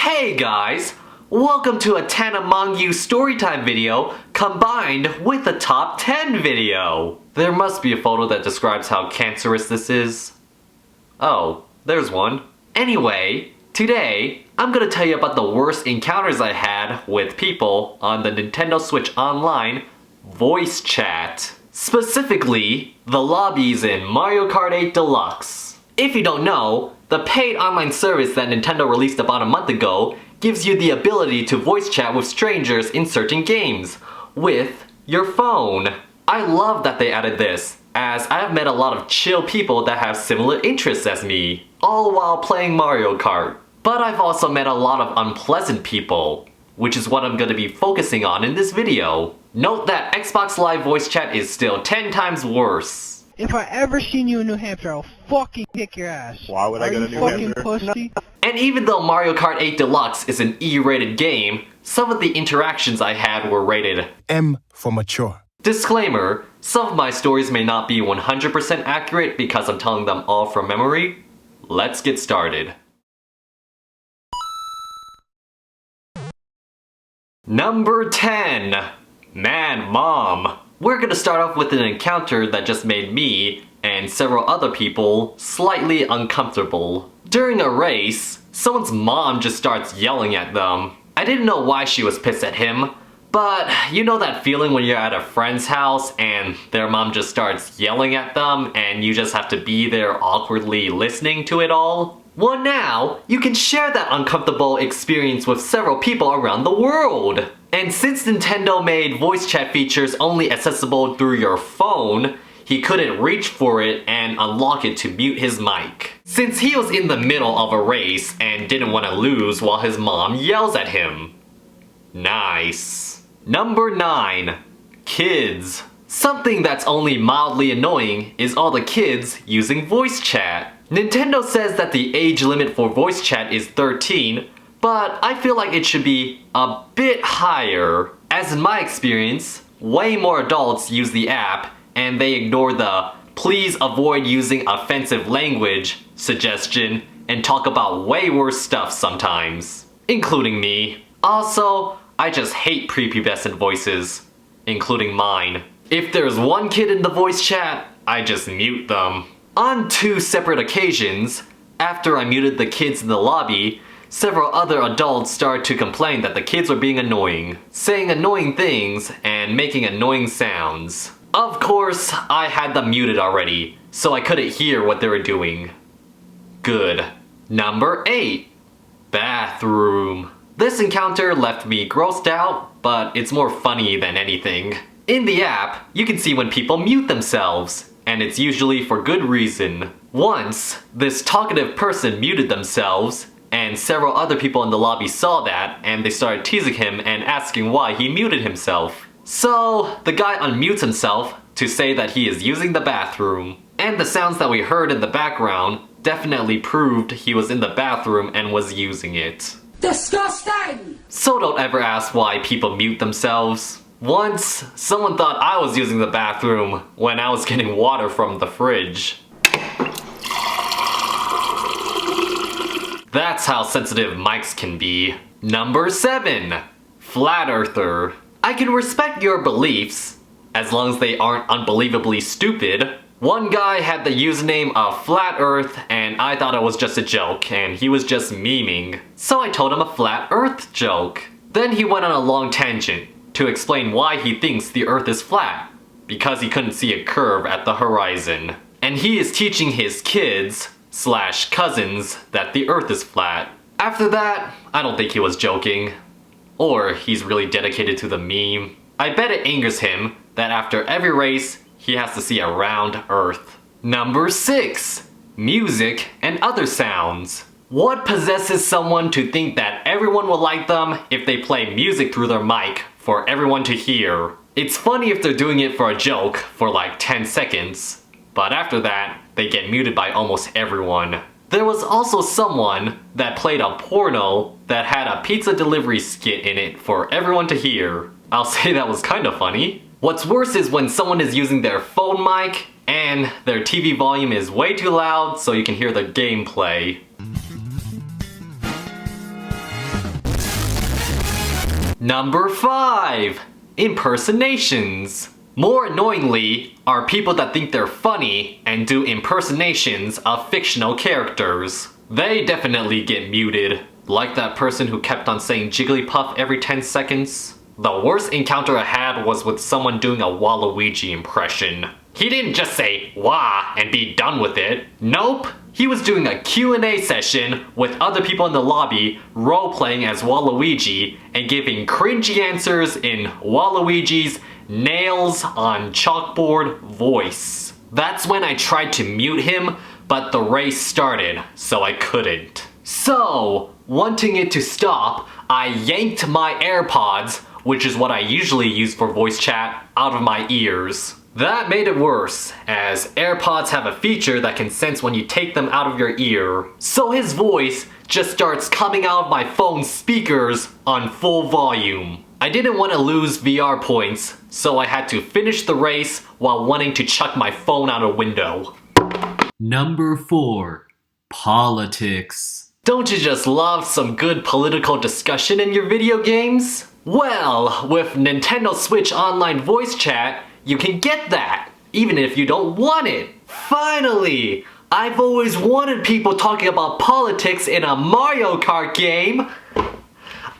Hey guys! Welcome to a 10 Among You storytime video combined with a top 10 video! There must be a photo that describes how cancerous this is. Oh, there's one. Anyway, today I'm gonna tell you about the worst encounters I had with people on the Nintendo Switch Online voice chat. Specifically, the lobbies in Mario Kart 8 Deluxe. If you don't know, the paid online service that Nintendo released about a month ago gives you the ability to voice chat with strangers in certain games with your phone. I love that they added this, as I have met a lot of chill people that have similar interests as me, all while playing Mario Kart. But I've also met a lot of unpleasant people, which is what I'm going to be focusing on in this video. Note that Xbox Live voice chat is still 10 times worse. If I ever seen you in New Hampshire, I'll fucking kick your ass. Why would I go to New Hampshire? Pussy? And even though Mario Kart 8 Deluxe is an E-rated game, some of the interactions I had were rated M for mature. Disclaimer, some of my stories may not be 100% accurate because I'm telling them all from memory. Let's get started. Number 10. Man Mom. We're gonna start off with an encounter that just made me and several other people slightly uncomfortable. During a race, someone's mom just starts yelling at them. I didn't know why she was pissed at him, but you know that feeling when you're at a friend's house and their mom just starts yelling at them and you just have to be there awkwardly listening to it all? Well, now you can share that uncomfortable experience with several people around the world. And since Nintendo made voice chat features only accessible through your phone, he couldn't reach for it and unlock it to mute his mic. Since he was in the middle of a race and didn't want to lose while his mom yells at him. Nice. Number 9. Kids. Something that's only mildly annoying is all the kids using voice chat. Nintendo says that the age limit for voice chat is 13, but I feel like it should be a bit higher. As in my experience, way more adults use the app and they ignore the "please avoid using offensive language" suggestion and talk about way worse stuff sometimes, including me. Also, I just hate prepubescent voices, including mine. If there's one kid in the voice chat, I just mute them. On 2 separate occasions, after I muted the kids in the lobby, several other adults started to complain that the kids were being annoying, saying annoying things and making annoying sounds. Of course, I had them muted already, so I couldn't hear what they were doing. Good. Number 8. Bathroom. This encounter left me grossed out, but it's more funny than anything. In the app, you can see when people mute themselves, and it's usually for good reason. Once, this talkative person muted themselves, and several other people in the lobby saw that, and they started teasing him and asking why he muted himself. So, the guy unmutes himself to say that he is using the bathroom. And the sounds that we heard in the background definitely proved he was in the bathroom and was using it. Disgusting! So don't ever ask why people mute themselves. Once, someone thought I was using the bathroom when I was getting water from the fridge. That's how sensitive mics can be. Number 7. Flat Earther. I can respect your beliefs, as long as they aren't unbelievably stupid. One guy had the username of Flat Earth and I thought it was just a joke and he was just memeing. So I told him a Flat Earth joke. Then he went on a long tangent to explain why he thinks the Earth is flat, because he couldn't see a curve at the horizon. And he is teaching his kids / cousins that the Earth is flat. After that, I don't think he was joking. Or he's really dedicated to the meme. I bet it angers him that after every race, he has to see a round Earth. Number 6. Music and other sounds. What possesses someone to think that everyone will like them if they play music through their mic for everyone to hear? It's funny if they're doing it for a joke for like 10 seconds, but after that, they get muted by almost everyone. There was also someone that played a porno that had a pizza delivery skit in it for everyone to hear. I'll say that was kind of funny. What's worse is when someone is using their phone mic and their TV volume is way too loud so you can hear the gameplay. Number 5. Impersonations. More annoyingly are people that think they're funny and do impersonations of fictional characters. They definitely get muted. Like that person who kept on saying Jigglypuff every 10 seconds. The worst encounter I had was with someone doing a Waluigi impression. He didn't just say wah and be done with it. Nope. He was doing a Q&A session with other people in the lobby role-playing as Waluigi and giving cringy answers in Waluigi's nails on chalkboard voice. That's when I tried to mute him, but the race started, so I couldn't. So, wanting it to stop, I yanked my AirPods, which is what I usually use for voice chat, out of my ears. That made it worse, as AirPods have a feature that can sense when you take them out of your ear. So his voice just starts coming out of my phone's speakers on full volume. I didn't want to lose VR points, so I had to finish the race while wanting to chuck my phone out a window. Number 4. Politics. Don't you just love some good political discussion in your video games? Well, with Nintendo Switch Online voice chat, you can get that, even if you don't want it. Finally! I've always wanted people talking about politics in a Mario Kart game.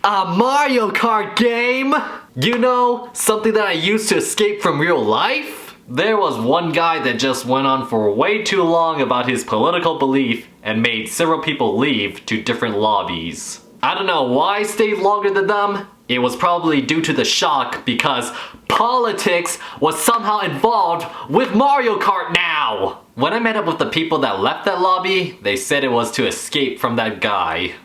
A Mario Kart game? You know, something that I used to escape from real life? There was one guy that just went on for way too long about his political belief and made several people leave to different lobbies. I don't know why I stayed longer than them. It was probably due to the shock because politics was somehow involved with Mario Kart now! When I met up with the people that left that lobby, they said it was to escape from that guy.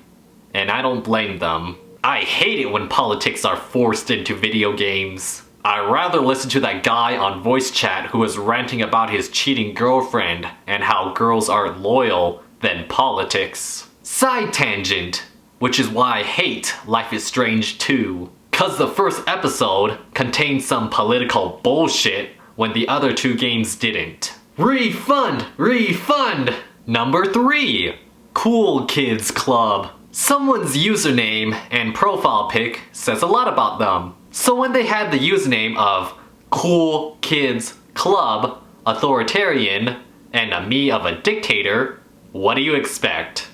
And I don't blame them. I hate it when politics are forced into video games. I'd rather listen to that guy on voice chat who was ranting about his cheating girlfriend and how girls aren't loyal than politics. Side tangent. Which is why I hate Life is Strange 2. Cause the first episode contained some political bullshit when the other 2 games didn't. Refund! Refund! Number 3. Cool Kids Club. Someone's username and profile pic says a lot about them. So when they had the username of Cool Kids Club, authoritarian, and a me of a dictator, what do you expect?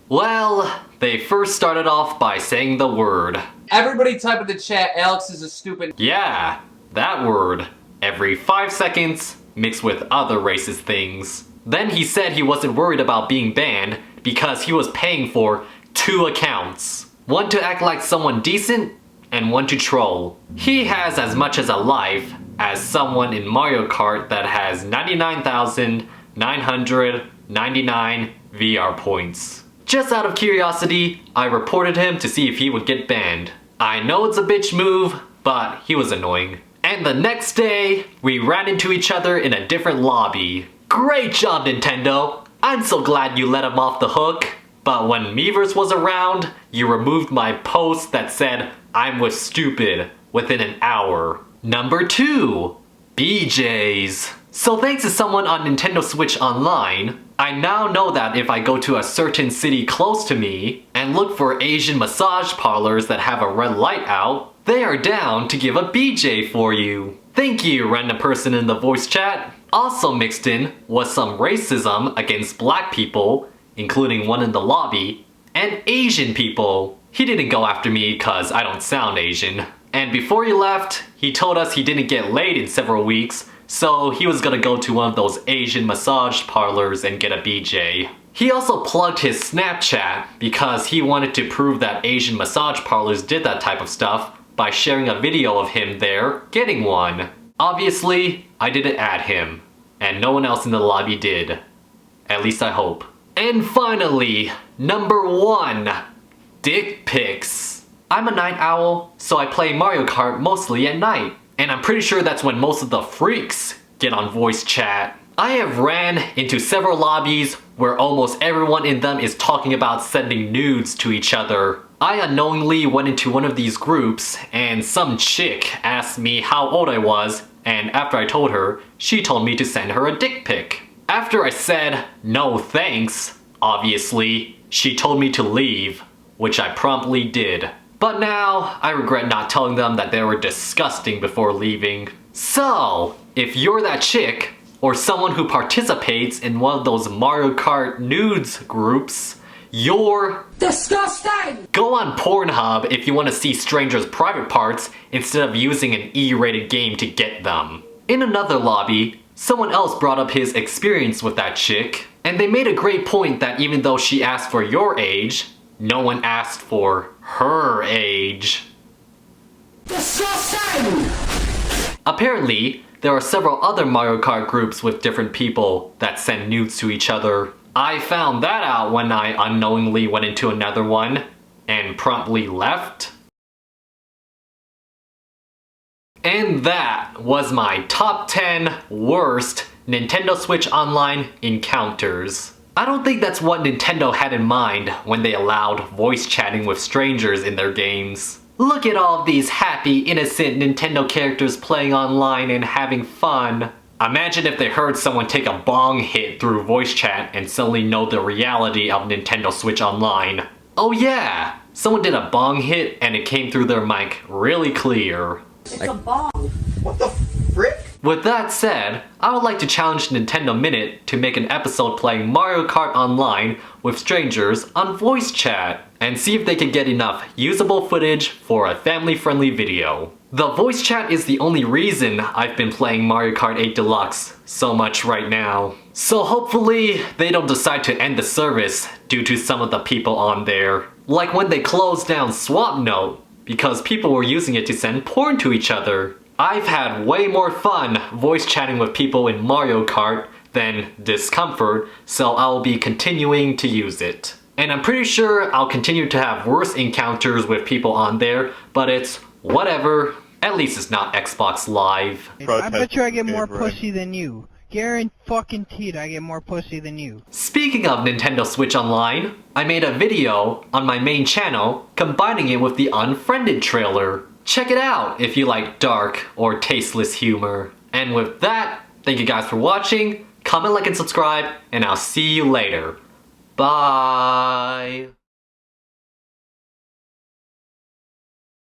Well, they first started off by saying the word. Everybody type in the chat, Alex is a stupid... Yeah, that word. Every 5 seconds, mixed with other racist things. Then he said he wasn't worried about being banned because he was paying for 2 accounts. One to act like someone decent, and one to troll. He has as much as a life as someone in Mario Kart that has 99,999 VR points. Just out of curiosity, I reported him to see if he would get banned. I know it's a bitch move, but he was annoying. And the next day, we ran into each other in a different lobby. Great job, Nintendo! I'm so glad you let him off the hook. But when Miiverse was around, you removed my post that said, I'm with stupid, within an hour. Number 2. BJ's. So thanks to someone on Nintendo Switch Online, I now know that if I go to a certain city close to me and look for Asian massage parlors that have a red light out, they are down to give a BJ for you. Thank you, random person in the voice chat. Also mixed in was some racism against black people, including one in the lobby, and Asian people. He didn't go after me cause I don't sound Asian. And before he left, he told us he didn't get laid in several weeks, so he was gonna go to one of those Asian massage parlors and get a BJ. He also plugged his Snapchat because he wanted to prove that Asian massage parlors did that type of stuff by sharing a video of him there getting one. Obviously, I didn't add him, and no one else in the lobby did. At least I hope. And finally, number 1. Dick pics. I'm a night owl, so I play Mario Kart mostly at night. And I'm pretty sure that's when most of the freaks get on voice chat. I have ran into several lobbies where almost everyone in them is talking about sending nudes to each other. I unknowingly went into one of these groups and some chick asked me how old I was, and after I told her, she told me to send her a dick pic. After I said no thanks, obviously, she told me to leave, which I promptly did. But now, I regret not telling them that they were disgusting before leaving. So, if you're that chick, or someone who participates in one of those Mario Kart nudes groups, you're disgusting! Go on Pornhub if you want to see strangers' private parts instead of using an E-rated game to get them. In another lobby, someone else brought up his experience with that chick, and they made a great point that even though she asked for your age, no one asked for her age. Disgusting! Apparently, there are several other Mario Kart groups with different people that send nudes to each other. I found that out when I unknowingly went into another one and promptly left. And that was my top 10 worst Nintendo Switch Online encounters. I don't think that's what Nintendo had in mind when they allowed voice chatting with strangers in their games. Look at all of these happy, innocent Nintendo characters playing online and having fun. Imagine if they heard someone take a bong hit through voice chat and suddenly know the reality of Nintendo Switch Online. Oh yeah, someone did a bong hit and it came through their mic really clear. It's a bong. What the frick? With that said, I would like to challenge Nintendo Minute to make an episode playing Mario Kart Online with strangers on voice chat and see if they can get enough usable footage for a family-friendly video. The voice chat is the only reason I've been playing Mario Kart 8 Deluxe so much right now. So hopefully they don't decide to end the service due to some of the people on there. Like when they closed down Swap Note because people were using it to send porn to each other. I've had way more fun voice chatting with people in Mario Kart than discomfort, so I'll be continuing to use it. And I'm pretty sure I'll continue to have worse encounters with people on there, but it's whatever. At least it's not Xbox Live. I bet you I get more pussy than you. Guaranteed I get more pussy than you. Speaking of Nintendo Switch Online, I made a video on my main channel combining it with the Unfriended trailer. Check it out if you like dark or tasteless humor. And with that, thank you guys for watching, comment, like, and subscribe, and I'll see you later. Bye!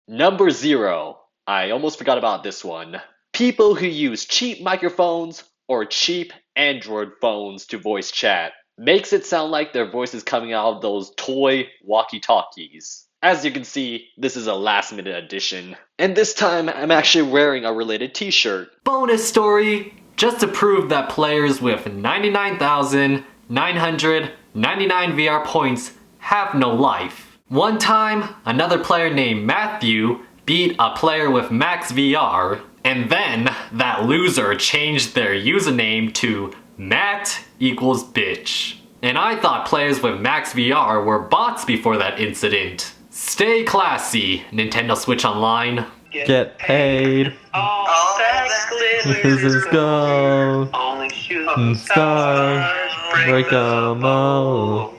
Number 0. I almost forgot about this one. People who use cheap microphones or cheap Android phones to voice chat. Makes it sound like their voice is coming out of those toy walkie-talkies. As you can see, this is a last-minute addition. And this time, I'm actually wearing a related t-shirt. Bonus story! Just to prove that players with 99,999 VR points have no life. One time, another player named Matthew beat a player with max VR, and then that loser changed their username to Matt equals bitch. And I thought players with max VR were bots before that incident. Stay classy, Nintendo Switch Online. Get paid. All sex Glitters go. Only shooting Stars break 'em all.